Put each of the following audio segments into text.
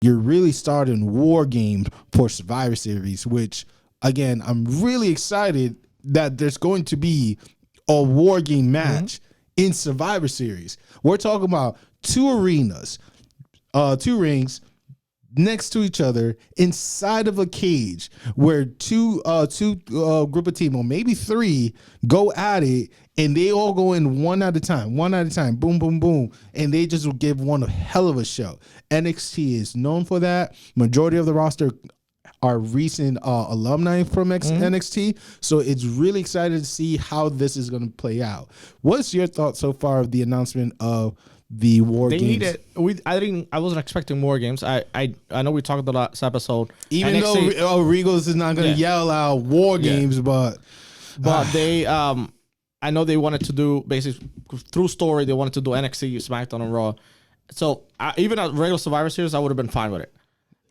you're really starting War Games for Survivor Series, which, again, I'm really excited that there's going to be a War Game match in Survivor Series. We're talking about two arenas, two rings next to each other inside of a cage where two group of team, or maybe three, go at it, and they all go in one at a time, boom, boom, boom, and they just will give one a hell of a show. NXT is known for that. Majority of the roster are recent alumni from NXT, so it's really excited to see how this is going to play out. What's your thoughts so far of the announcement of the War Games? I wasn't expecting War Games. I know we talked the last episode. Even NXT, though Regals is not going to yell out War Games, but they I know they wanted to do basically through story. They wanted to do NXT, SmackDown, and Raw. So even a regular Survivor Series, I would have been fine with it.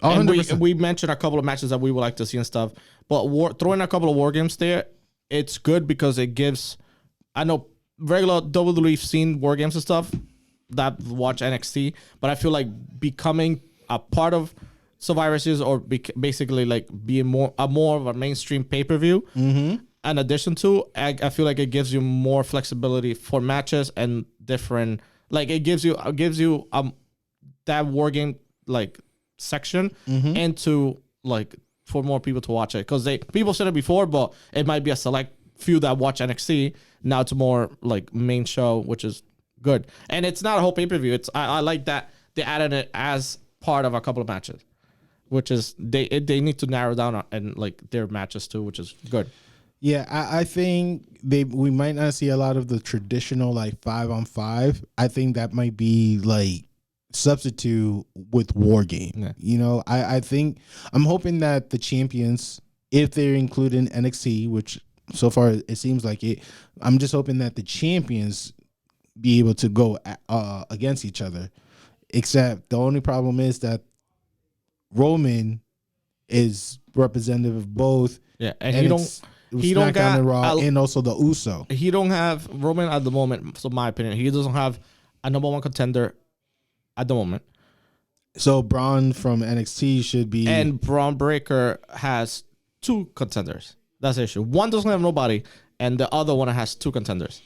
And we mentioned a couple of matches that we would like to see and stuff. But throwing a couple of War Games there, it's good because it gives. I know regular WWE seen War Games and stuff that watch NXT, but I feel like becoming a part of Survivor Series or basically like being more of a mainstream pay-per-view. In addition to, I feel like it gives you more flexibility for matches and different. Like it gives you that War Game like section into like for more people to watch it, because people said it before, but it might be a select few that watch NXT. Now it's more like main show, which is good, and it's not a whole pay-per-view. It's I like that they added it as part of a couple of matches, which is they need to narrow down and like their matches too, which is good. Yeah, I think we might not see a lot of the traditional like 5-on-5. I think that might be like substitute with War Game. Yeah. You know, I think I'm hoping that the champions, if they're included in NXT, which so far it seems like it, I'm just hoping that the champions be able to go against each other. Except the only problem is that Roman is representative of both. Yeah, and he don't got and Raw, and also the Uso. He don't have Roman at the moment. So my opinion, he doesn't have a number one contender at the moment. So Braun from NXT should be, and Braun Breaker has two contenders. That's the issue. One doesn't have nobody, and the other one has two contenders.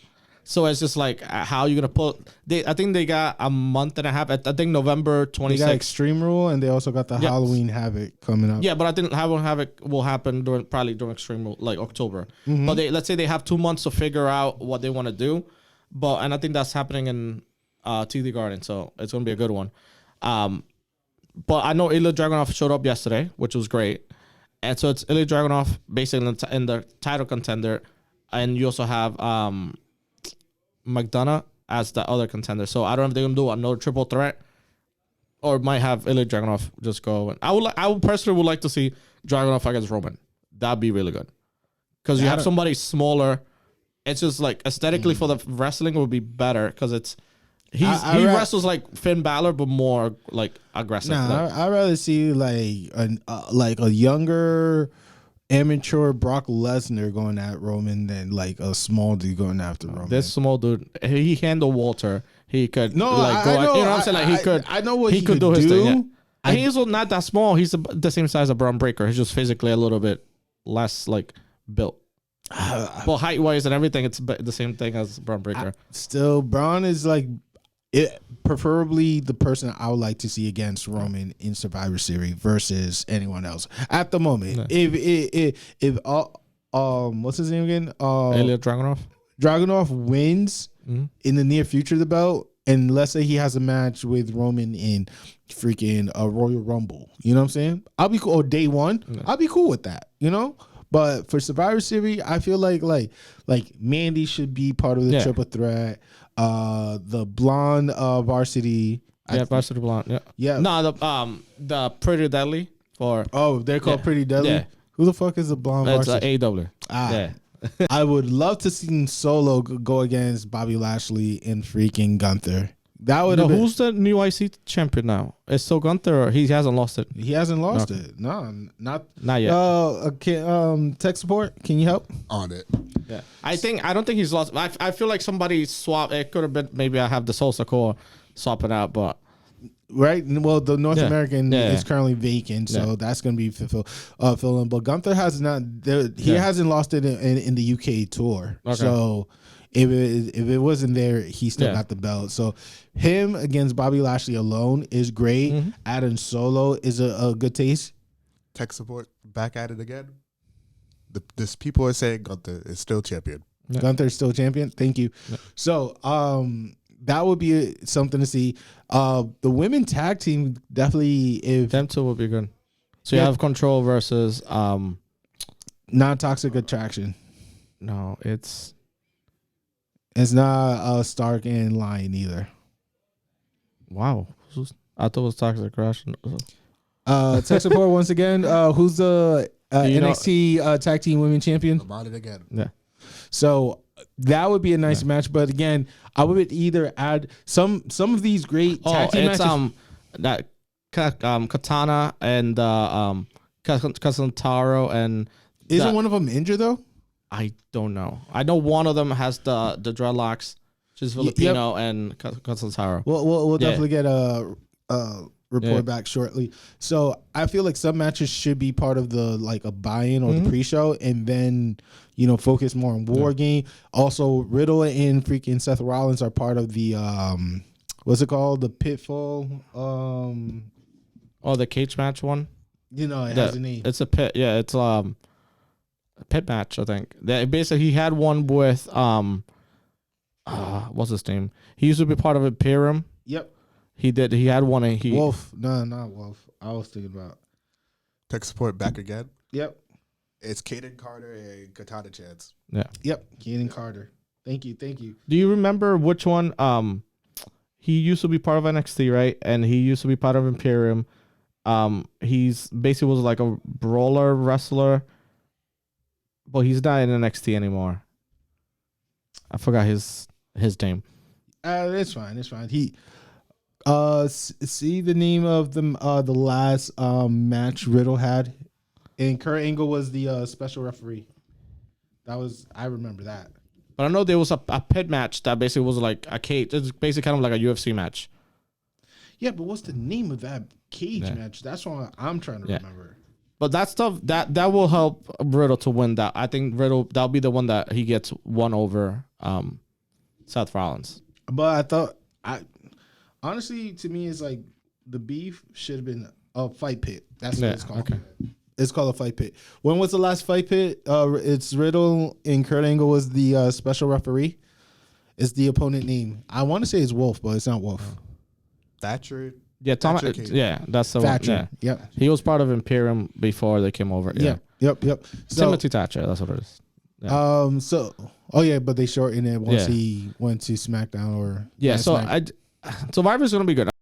So it's just like, how are you gonna put? I think they got a month and a half. I think November 26th. They got Extreme Rule, and they also got the Halloween Havoc coming up. Yeah, but I think Halloween Havoc will happen probably during Extreme Rule, like October. But let's say they have 2 months to figure out what they want to do. And I think that's happening in TD Garden, so it's gonna be a good one. But I know Ilya Dragunov showed up yesterday, which was great, and so it's Ilya Dragunov basically in the title contender, and you also have McDonough as the other contender. So I don't know if they're gonna do another triple threat, or might have Ilya Dragunov just go. I would personally would like to see Dragunov against Roman. That'd be really good, because you have somebody smaller. It's just like aesthetically for the wrestling would be better, because it's he wrestles like Finn Balor but more like aggressive. Nah, I'd rather see like a younger amateur Brock Lesnar going at Roman than like a small dude going after Roman. This small dude, he handled Walter. He could you know what I'm saying? Like I know what he could do his thing. Yeah. He's not that small. He's the same size as Braun Breaker. He's just physically a little bit less like built. But height wise and everything, it's the same thing as Braun Breaker. Still, Braun is like preferably the person I would like to see against Roman in Survivor Series versus anyone else at the moment. Yeah. If what's his name again? Ilya Dragunov. Dragunov wins in the near future the belt, and let's say he has a match with Roman in freaking a Royal Rumble. You know what I'm saying? I'll be cool. Or day one, I'll be cool with that. You know. But for Survivor Series, I feel like Mandy should be part of the triple threat. The blonde varsity. Varsity blonde. Yeah. No, the Pretty Deadly they're called Pretty Deadly. Yeah. Who the fuck is the blonde varsity? It's AEW. Yeah. I would love to see Solo go against Bobby Lashley and freaking Gunther. That would have been. Who's the new IC champion now? Is still Gunther, or he hasn't lost it? He hasn't lost it. No, not yet. Tech support, can you help? On it. Yeah, I don't think he's lost. I feel like somebody swapped. It could have been maybe I have the Soul Sakura swapping out, but right? Well, the North Yeah. American Yeah, is yeah. currently vacant, so Yeah. that's going to be filled in. But Gunther has not. He Yeah. hasn't lost it in the UK tour. Okay. So if it wasn't there, he still Yeah. got the belt. So him against Bobby Lashley alone is great. Mhm. Adding Solo is a good taste. Tech support back at it again. This people are saying Gunther is still champion. Yeah. Gunther's still champion. Thank you. Yeah. So that would be something to see. The women tag team definitely, if Them two would be good. So you Yeah. have Control versus non-toxic attraction. no, it's It's not Stark and Lion either. wow. I thought it was Toxic Crash. Tech support once again. Who's the You know- NXT tag team women champion? About it again. Yeah. So that would be a nice match. But again, I would either add some of these great tag team it's matches. that Katana and Casantaro and Isn't that- one of them injured though? I don't know. I know one of them has the dreadlocks. She's Filipino and Casantaro. We'll Yeah. definitely get a report Yeah. back shortly. So I feel like some matches should be part of the like a buy-in or the pre-show, and then focus more on War Game. Also, Riddle and freaking Seth Rollins are part of the what's it called? The Pitfall. Oh, the cage match one. It has a name. It's a pit. Yeah, it's a pit match. I think. Basically, he had one with what's his name? He used to be part of Imperium. Yep. He did. He had one. And Wolf. No, not Wolf. I was thinking about. Tech support back again. Yep. It's Kaden Carter and Katana Chance. Yeah. Yep. Keaton Carter. Thank you. Do you remember which one? He used to be part of NXT, right? And he used to be part of Imperium. He's basically was like a brawler wrestler, but he's not in NXT anymore. I forgot his name. It's fine. It's fine. He see the name of the last match Riddle had, and Kurt Angle was the special referee. I remember that. But I know there was a pit match that basically was like a cage. It's basically kind of like a UFC match. Yeah, but what's the name of that cage Yeah. match? That's what I'm trying to remember. But that stuff that will help Riddle to win that. I think Riddle that'll be the one that he gets won over Seth Rollins. But honestly, to me, it's like the beef should have been a fight pit. That's what it's called. Okay. It's called a fight pit. When was the last fight pit? It's Riddle and Kurt Angle was the special referee. It's the opponent name. I want to say it's Wolf, but it's not Wolf. Thatcher. Yeah, Tom. Thatcher King. Yeah, that's the Thatcher. one. Yeah. Yep. He was part of Imperium before they came over. Yeah. Yep. So, Timothy Thatcher. That's what it is. Yeah. but they shortened it once Yeah. he went to SmackDown or Yeah. So Smack- Survivor's gonna be good.